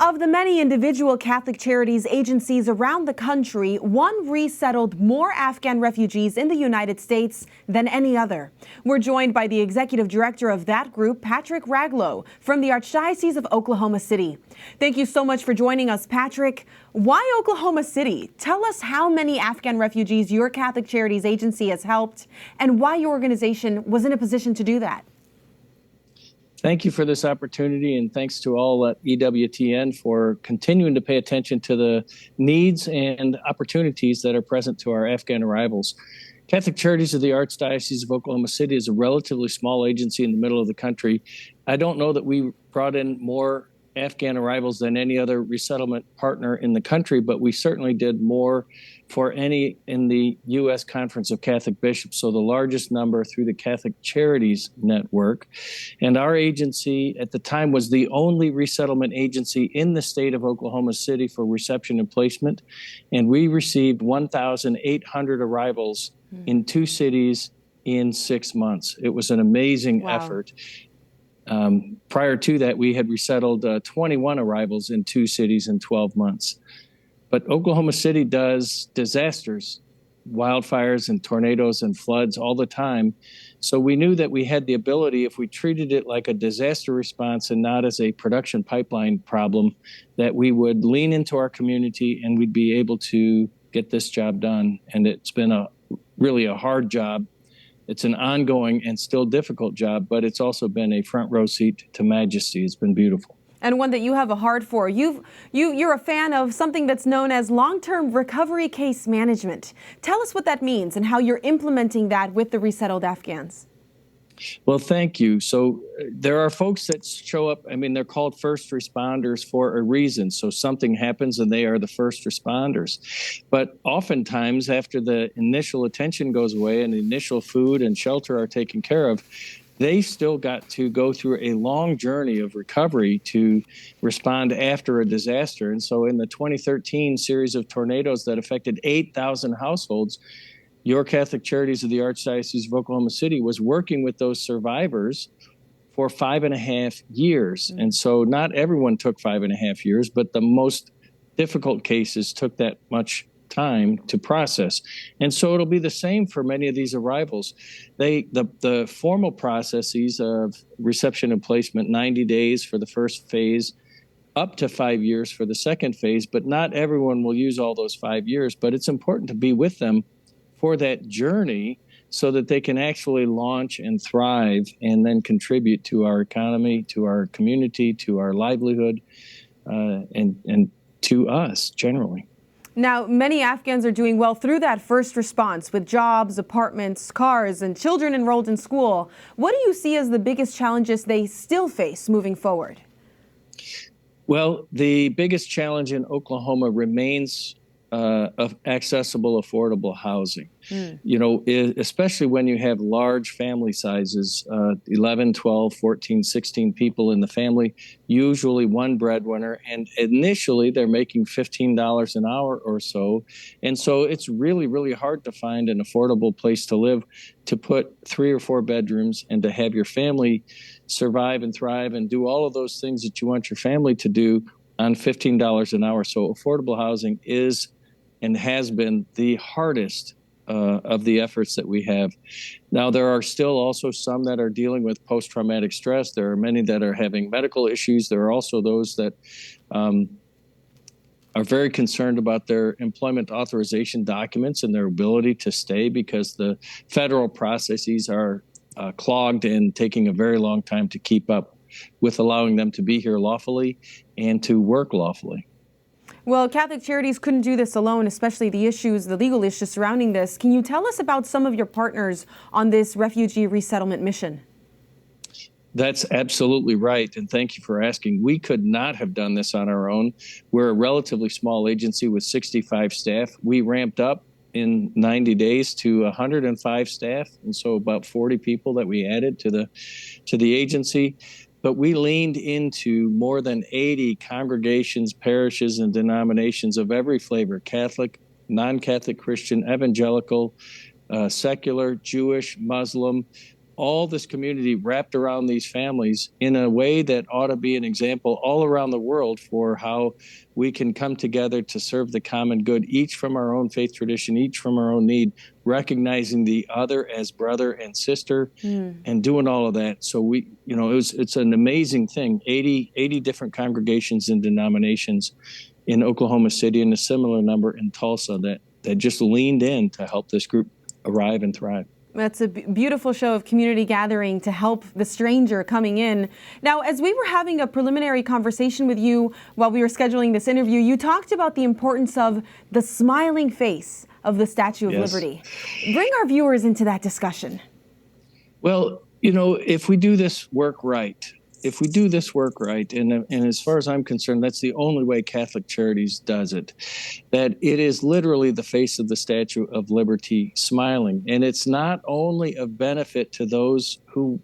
Of the many individual Catholic Charities agencies around the country, one resettled more Afghan refugees in the United States than any other. We're joined by the Executive Director of that group, Patrick Raglow, from the Archdiocese of Oklahoma City. Thank you so much for joining us, Patrick. Why Oklahoma City? Tell us how many Afghan refugees your Catholic Charities agency has helped and why your organization was in a position to do that. Thank you for this opportunity, and thanks to all at EWTN for continuing to pay attention to the needs and opportunities that are present to our Afghan arrivals. Catholic Charities of the Archdiocese of Oklahoma City is a relatively small agency in the middle of the country. I don't know that we brought in more Afghan arrivals than any other resettlement partner in the country, but we certainly did more for any in the U.S. Conference of Catholic Bishops, so the largest number through the Catholic Charities Network. And our agency at the time was the only resettlement agency in the state of Oklahoma City for reception and placement, and we received 1,800 arrivals in 2 cities in 6 months. It was an amazing effort. Prior to that, we had resettled 21 arrivals in 2 cities in 12 months. But Oklahoma City does disasters, wildfires and tornadoes and floods all the time. So we knew that we had the ability, if we treated it like a disaster response and not as a production pipeline problem, that we would lean into our community and we'd be able to get this job done. And it's been really a hard job. It's an ongoing and still difficult job, but it's also been a front row seat to majesty. It's been beautiful. And one that you have a heart for. You're a fan of something that's known as long-term recovery case management. Tell us what that means and how you're implementing that with the resettled Afghans. Well, thank you. So there are folks that show up. I mean, they're called first responders for a reason. So something happens and they are the first responders. But oftentimes after the initial attention goes away and the initial food and shelter are taken care of, they've still got to go through a long journey of recovery to respond after a disaster. And so in the 2013 series of tornadoes that affected 8,000 households, your Catholic Charities of the Archdiocese of Oklahoma City was working with those survivors for 5.5 years. And so not everyone took 5.5 years, but the most difficult cases took that much time to process. And so it'll be the same for many of these arrivals. The formal processes of reception and placement, 90 days for the first phase, up to 5 years for the second phase, but not everyone will use all those 5 years. But it's important to be with them for that journey so that they can actually launch and thrive and then contribute to our economy, to our community, to our livelihood, and to us generally. Now, many Afghans are doing well through that first response with jobs, apartments, cars, and children enrolled in school. What do you see as the biggest challenges they still face moving forward? Well, the biggest challenge in Oklahoma remains of accessible, affordable housing. You know, especially when you have large family sizes, 11, 12, 14, 16 people in the family, usually one breadwinner. And initially they're making $15 an hour or so. And so it's really, really hard to find an affordable place to live, to put 3 or 4 bedrooms and to have your family survive and thrive and do all of those things that you want your family to do on $15 an hour. So affordable housing is and has been the hardest of the efforts that we have. Now, there are still also some that are dealing with post-traumatic stress. There are many that are having medical issues. There are also those that are very concerned about their employment authorization documents and their ability to stay because the federal processes are clogged and taking a very long time to keep up with allowing them to be here lawfully and to work lawfully. Well, Catholic Charities couldn't do this alone, especially the legal issues surrounding this. Can you tell us about some of your partners on this refugee resettlement mission? That's absolutely right. And thank you for asking. We could not have done this on our own. We're a relatively small agency with 65 staff. We ramped up in 90 days to 105 staff. And so about 40 people that we added to the agency. But we leaned into more than 80 congregations, parishes, and denominations of every flavor: Catholic, non-Catholic, Christian, evangelical, secular, Jewish, Muslim, all this community wrapped around these families in a way that ought to be an example all around the world for how we can come together to serve the common good, each from our own faith tradition, each from our own need, recognizing the other as brother and sister, and doing all of that. So we, it's an amazing thing. 80 different congregations and denominations in Oklahoma City, and a similar number in Tulsa that just leaned in to help this group arrive and thrive. That's a beautiful show of community gathering to help the stranger coming in. Now, as we were having a preliminary conversation with you while we were scheduling this interview, you talked about the importance of the smiling face of the Statue of Liberty. Bring our viewers into that discussion. Well, if we do this work right, and as far as I'm concerned, that's the only way Catholic Charities does it, that it is literally the face of the Statue of Liberty smiling. And it's not only of benefit to those whom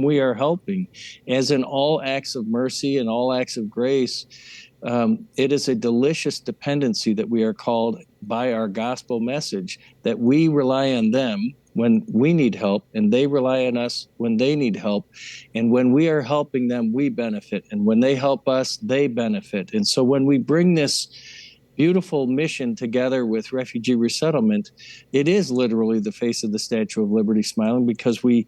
we are helping, as in all acts of mercy and all acts of grace, it is a delicious dependency that we are called by our gospel message, that we rely on them when we need help, and they rely on us when they need help. And when we are helping them, we benefit. And when they help us, they benefit. And so when we bring this beautiful mission together with refugee resettlement, it is literally the face of the Statue of Liberty smiling, because we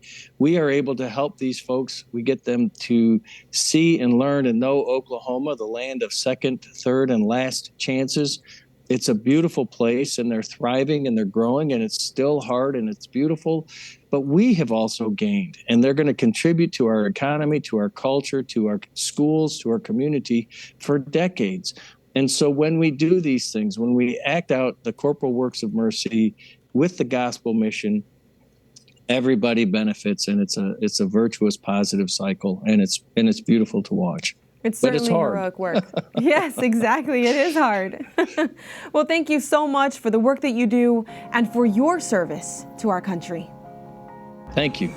are able to help these folks. We get them to see and learn and know Oklahoma, the land of second, third, and last chances. It's a beautiful place, and they're thriving and they're growing, and it's still hard and it's beautiful, but we have also gained, and they're going to contribute to our economy, to our culture, to our schools, to our community for decades. And so when we do these things, when we act out the corporal works of mercy with the gospel mission, everybody benefits, and it's a virtuous, positive cycle, and it's beautiful to watch. It's certainly heroic work. Yes, exactly. It is hard. Well, thank you so much for the work that you do and for your service to our country. Thank you.